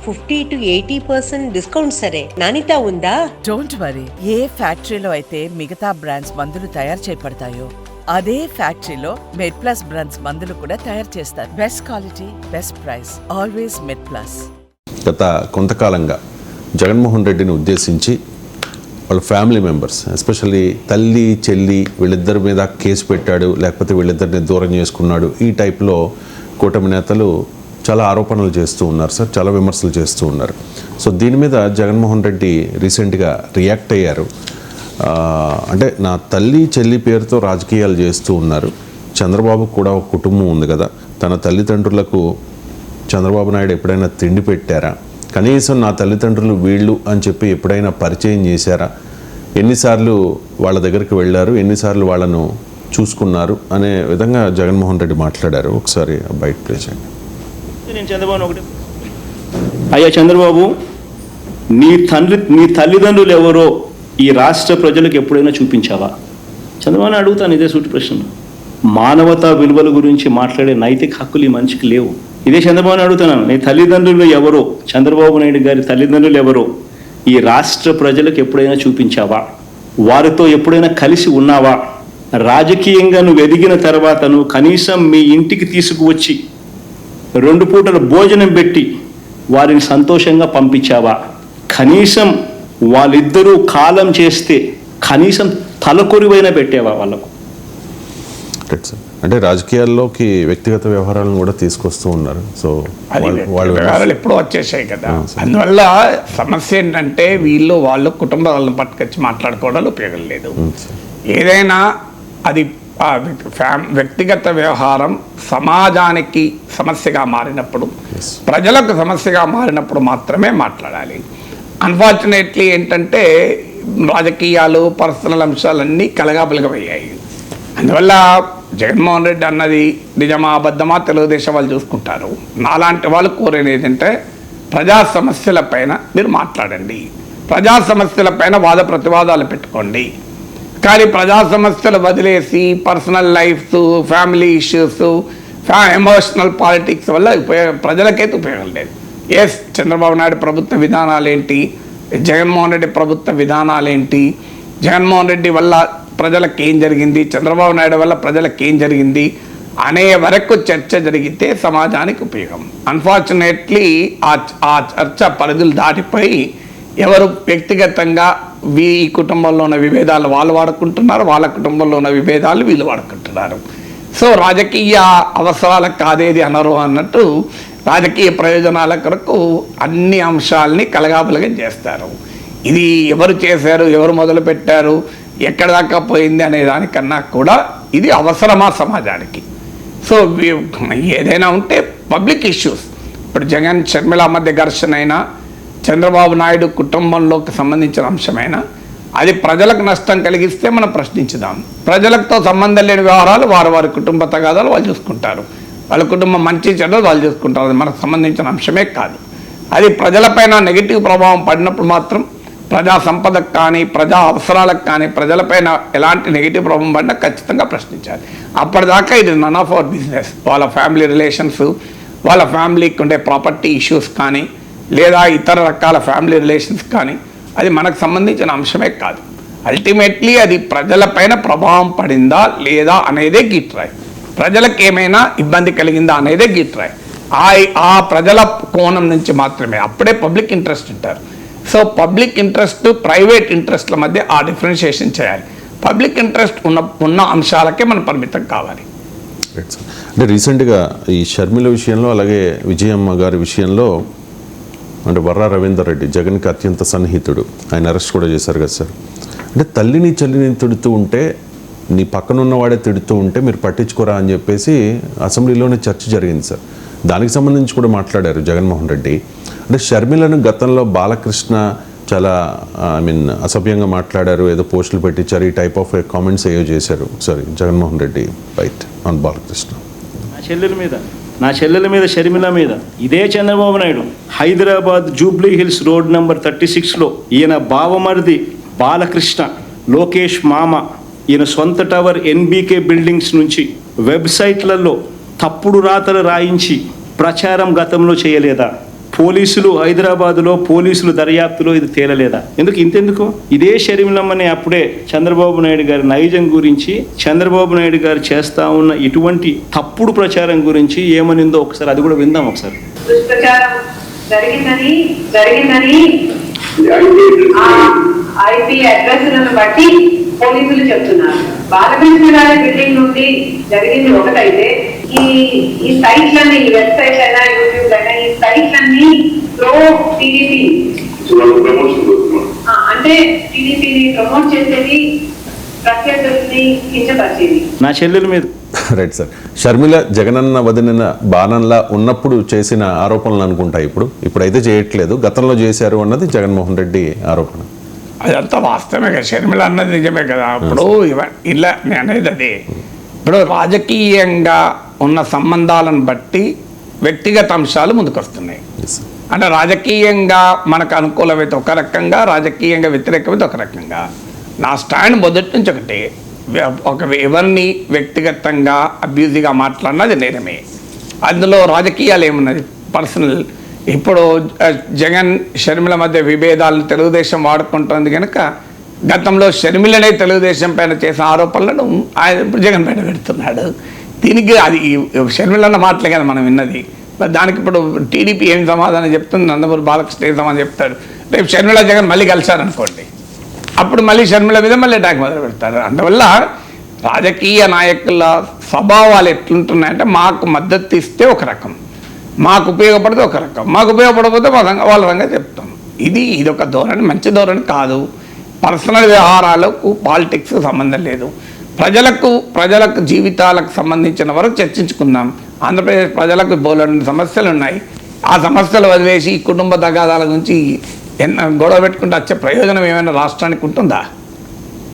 50 to 80% discount సరే, నాణ్యత ఉందా? Don't worry. ఏ ఫ్యాక్టరీలో అయితే మిగతా బ్రాండ్స్ మందులు తయారు చేయబడతాయో అదే ఫ్యాక్టరీలో మెడ్ ప్లస్ బ్రాండ్స్ మందులు కూడా తయారు చేస్తారు. Best quality, best price, always Med Plus. గత కొంతకాలంగా జగన్మోహన్ రెడ్డిని ఉద్దేశించి వాళ్ళ ఫ్యామిలీ మెంబర్స్, ఎస్పెషల్లీ తల్లి చెల్లి వీళ్ళిద్దరి మీద కేసు పెట్టాడు, లేకపోతే వీళ్ళిద్దరిని దూరం చేసుకున్నాడు, ఈ టైప్లో కూటమి నేతలు చాలా ఆరోపణలు చేస్తూ ఉన్నారు సార్, చాలా విమర్శలు చేస్తూ ఉన్నారు. సో దీని మీద జగన్మోహన్ రెడ్డి రీసెంట్గా రియాక్ట్ అయ్యారు. అంటే నా తల్లి చెల్లి పేరుతో రాజకీయాలు చేస్తూ ఉన్నారు, చంద్రబాబుకు కూడా ఒక కుటుంబం ఉంది కదా, తన తల్లిదండ్రులకు చంద్రబాబు నాయుడు ఎప్పుడైనా తిండి పెట్టారా, కనీసం నా తల్లిదండ్రులు వీళ్ళు అని చెప్పి ఎప్పుడైనా పరిచయం చేశారా, ఎన్నిసార్లు వాళ్ళ దగ్గరికి వెళ్ళారు, ఎన్నిసార్లు వాళ్ళను చూసుకున్నారు అనే విధంగా జగన్మోహన్ రెడ్డి మాట్లాడారు. ఒకసారి బయట ప్లే చేయండి. నేను చంద్రబాబు ఒకటి, అయ్యా చంద్రబాబు, నీ తల్లిదండ్రులు ఎవరో ఈ రాష్ట్ర ప్రజలకు ఎప్పుడైనా చూపించావా? చంద్రబాబుని అడుగుతాను ఇదే సూటి ప్రశ్న. మానవతా విలువల గురించి మాట్లాడే నైతిక హక్కులు ఈ మనిషికి లేవు. ఇదే చంద్రబాబుని అడుగుతున్నాను, నీ తల్లిదండ్రులు ఎవరో, చంద్రబాబు నాయుడు గారి తల్లిదండ్రులు ఎవరో ఈ రాష్ట్ర ప్రజలకు ఎప్పుడైనా చూపించావా? వారితో ఎప్పుడైనా కలిసి ఉన్నావా? రాజకీయంగా నువ్వు ఎదిగిన తర్వాత నువ్వు కనీసం మీ ఇంటికి తీసుకువచ్చి 2 పూటల భోజనం పెట్టి వారిని సంతోషంగా పంపించావా? కనీసం వాళ్ళిద్దరూ కాలం చేస్తే కనీసం తలకొరివైనా పెట్టావా వాళ్ళకు? అంటే రాజకీయాల్లోకి వ్యక్తిగత వ్యవహారాలను కూడా తీసుకొస్తూ ఉన్నారు. సో వ్యవహారాలు ఎప్పుడూ వచ్చేసాయి కదా. అందువల్ల సమస్య ఏంటంటే వాళ్ళు కుటుంబాలను పట్టుకొచ్చి మాట్లాడుకోవడాలు ఉపయోగం లేదు. ఏదైనా అది వ్యక్తిగత వ్యవహారం సమాజానికి సమస్యగా మారినప్పుడు, ప్రజలకు సమస్యగా మారినప్పుడు మాత్రమే మాట్లాడాలి. అన్ఫార్చునేట్లీ ఏంటంటే రాజకీయాలు, పర్సనల్ అంశాలన్నీ కలగాబలగమయ్యాయి. అందువల్ల జగన్మోహన్ రెడ్డి అన్నది నిజమా అబద్ధమా తెలుగుదేశం వాళ్ళు చూసుకుంటారు. నాలాంటి వాళ్ళు కోరేది ఏంటంటే ప్రజా సమస్యలపైన మీరు మాట్లాడండి, ప్రజా సమస్యలపైన వాద ప్రతివాదాలు పెట్టుకోండి. కానీ ప్రజా సమస్యలు వదిలేసి personal lifes, family issues, emotional politics వల్ల ప్రజలకైతే ఉపయోగం లేదు. ఎస్, చంద్రబాబు నాయుడు ప్రభుత్వ విధానాలు ఏంటి, జగన్మోహన్ రెడ్డి ప్రభుత్వ విధానాలు ఏంటి, జగన్మోహన్ రెడ్డి వల్ల ప్రజలకు ఏం జరిగింది, చంద్రబాబు నాయుడు వల్ల ప్రజలకు ఏం జరిగింది అనే వరకు చర్చ జరిగితే సమాజానికి ఉపయోగం. అన్ఫార్చునేట్లీ ఆ చర్చ పరిధులు దాటిపోయి ఎవరు వ్యక్తిగతంగా ఈ కుటుంబంలో ఉన్న విభేదాలు వాళ్ళు వాడుకుంటున్నారు, వాళ్ళ కుటుంబంలో ఉన్న విభేదాలు వీళ్ళు వాడుకుంటున్నారు. సో రాజకీయ అవసరాలకు కాదేది అనరు అన్నట్టు రాజకీయ ప్రయోజనాల కొరకు అన్ని అంశాలని కలగాపులగా చేస్తారు. ఇది ఎవరు చేశారు, ఎవరు మొదలు పెట్టారు, ఎక్కడ దాకా పోయింది అనే దానికన్నా కూడా ఇది అవసరమా సమాజానికి? సో ఏదైనా ఉంటే పబ్లిక్ ఇష్యూస్, ఇప్పుడు జగన్ షర్మిల మధ్య ఘర్షణ అయినా, చంద్రబాబు నాయుడు కుటుంబంలోకి సంబంధించిన అంశమైనా అది ప్రజలకు నష్టం కలిగిస్తే మనం ప్రశ్నించుదాం. ప్రజలతో సంబంధం లేని వ్యవహారాలు వారి కుటుంబ తగాదాలు వాళ్ళు చూసుకుంటారు, వాళ్ళ కుటుంబం మంచి చెడ్డలు వాళ్ళు చూసుకుంటారు. అది మనకు సంబంధించిన అంశమే కాదు. అది ప్రజలపైన నెగిటివ్ ప్రభావం పడినప్పుడు మాత్రం ప్రజా సంపదకు కానీ, ప్రజా అవసరాలకు కానీ, ప్రజలపైన ఎలాంటి నెగిటివ్ ప్రభావం పడినా ఖచ్చితంగా ప్రశ్నించాలి. అప్పటిదాకా ఇది నన్ ఆఫ్ అవర్ బిజినెస్. వాళ్ళ ఫ్యామిలీ రిలేషన్స్, వాళ్ళ ఫ్యామిలీకి ఉండే ప్రాపర్టీ ఇష్యూస్ కానీ, లేదా ఇతర రకాల ఫ్యామిలీ రిలేషన్స్ కానీ అది మనకు సంబంధించిన అంశమే కాదు. అల్టిమేట్లీ అది ప్రజలపైన ప్రభావం పడిందా లేదా అనేదే గీట్రాయ్, ప్రజలకు ఏమైనా ఇబ్బంది కలిగిందా అనేదే గీట్రాయ్. ఆ ప్రజల కోణం నుంచి మాత్రమే అప్పుడే పబ్లిక్ ఇంట్రెస్ట్ ఉంటారు. సో పబ్లిక్ ఇంట్రెస్ట్, ప్రైవేట్ ఇంట్రెస్ట్ల మధ్య ఆ డిఫరెన్షియేషన్ చేయాలి. పబ్లిక్ ఇంట్రెస్ట్ ఉన్న అంశాలకే మనం పరిమితం కావాలి. అంటే రీసెంట్గా ఈ షర్మిల విషయంలో, అలాగే విజయమ్మ గారి విషయంలో, అంటే వర్రా రవీందర్ రెడ్డి జగన్కి అత్యంత సన్నిహితుడు, ఆయన అరెస్ట్ కూడా చేశారు కదా సార్. అంటే తల్లిని చెల్లిని తిడుతూ ఉంటే, నీ పక్కనున్న వాడే తిడుతూ ఉంటే మీరు పట్టించుకోరా అని చెప్పేసి అసెంబ్లీలోనే చర్చ జరిగింది సార్. దానికి సంబంధించి కూడా మాట్లాడారు జగన్మోహన్ రెడ్డి. అంటే షర్మిలను గతంలో బాలకృష్ణ చాలా అసభ్యంగా మాట్లాడారు, ఏదో పోస్టులు పెట్టించారు, ఈ టైప్ ఆఫ్ కామెంట్స్ ఏవో చేశారు. Sorry, Jaganmohan Reddy byte on Balakrishna. నా చెల్లెల మీద షర్మిల మీద ఇదే చంద్రబాబు నాయుడు హైదరాబాద్ జూబ్లీ హిల్స్ రోడ్ నెంబర్ 36లో ఈయన బావమరిది బాలకృష్ణ, లోకేష్ మామ, ఈయన సొంత టవర్ ఎన్బీకే బిల్డింగ్స్ నుంచి వెబ్సైట్లలో తప్పుడు రాతలు రాయించి ప్రచారం గతంలో చేయలేదా? పోలీసులు హైదరాబాదులో పోలీసులు దర్యాప్తులో ఇది తేలలేదా? ఇంతెందుకు ఇదే షర్మిలమ్మని అప్పుడే చంద్రబాబు నాయుడు గారి నైజం గురించి, చంద్రబాబు నాయుడు గారు చేస్తా ఉన్న ఇటువంటి తప్పుడు ప్రచారం గురించి ఏమనిందో ఒకసారి అది కూడా విందాం ఒకసారి. దుష్ప్రచారం జరిగిందని ఐపీ అడ్రస్లను బట్టి పోలీసులు చెప్తున్నారు. బాలకృష్ణ గారి బిల్డింగ్ నుండి జరిగింది ఒకటైతే ఈ సైట్లన్నీ, ఈ వెబ్సైట్ అయినా యూట్యూబ్ అయినా ఈ సైట్లన్నీ ప్రో టీడీపీ అంటే టీడీపీని ప్రమోట్ చేసేది, ప్రత్యర్థుల్ని కించపరిచేది. నా చెల్లెల మీద రైట్ సార్. షర్మిల జగనన్న వదిలిన బాణంలా ఉన్నప్పుడు చేసిన ఆరోపణలు అనుకుంటా ఇప్పుడైతే చేయట్లేదు, గతంలో చేశారు అన్నది జగన్మోహన్ రెడ్డి ఆరోపణ. అదంతా వాస్తవమే కదా, షర్మిల అన్నది నిజమే కదా. ఇప్పుడు ఇలా నేను అనేది అదే, ఇప్పుడు రాజకీయంగా ఉన్న సంబంధాలను బట్టి వ్యక్తిగత అంశాలు ముందుకొస్తున్నాయి. అంటే రాజకీయంగా మనకు అనుకూలమైతే ఒక రకంగా, రాజకీయంగా వ్యతిరేకమైతే ఒక రకంగా. నా స్టాండ్ మొదటి నుంచి ఒకటి, ఎవరిని వ్యక్తిగతంగా అబ్యూజివ్గా మాట్లాడినది నేరమే. అందులో రాజకీయాలు ఏమున్నది, పర్సనల్. ఇప్పుడు జగన్ షర్మిల మధ్య విభేదాలను తెలుగుదేశం వాడుకుంటుంది కనుక గతంలో షర్మిలనే తెలుగుదేశం పైన చేసిన ఆరోపణలను ఆయన ఇప్పుడు జగన్ పైన పెడుతున్నాడు. దీనికి అది షర్మిల అన్న మాటలే కదా మనం విన్నది. దానికి ఇప్పుడు టీడీపీ ఏం సమాధానం చెప్తుంది, నందమూరి బాలకృష్ణ ఏం సమాధానం చెప్తాడు. రేపు షర్మిల జగన్ మళ్ళీ కలిశారనుకోండి, అప్పుడు మళ్ళీ షర్మిల మీద మళ్ళీ అటాక్ మొదలు పెడతారు. అందువల్ల రాజకీయ నాయకుల స్వభావాలు ఎట్లుంటున్నాయంటే, మాకు మద్దతు ఇస్తే ఒక రకం, మాకు ఉపయోగపడితే ఒక రకం, మాకు ఉపయోగపడకపోతే వాళ్ళ రంగా చెప్తాం. ఇది ఒక ధోరణి, మంచి ధోరణి కాదు. పర్సనల్ వ్యవహారాలకు పాలిటిక్స్ సంబంధం లేదు. ప్రజలకు జీవితాలకు సంబంధించిన వరకు చర్చించుకుందాం. ఆంధ్రప్రదేశ్ ప్రజలకు బోలెడు సమస్యలు ఉన్నాయి. ఆ సమస్యలు వదిలేసి కుటుంబ తగాదాల గురించి గొడవ పెట్టుకుంటే వచ్చే ప్రయోజనం ఏమైనా రాష్ట్రానికి ఉంటుందా?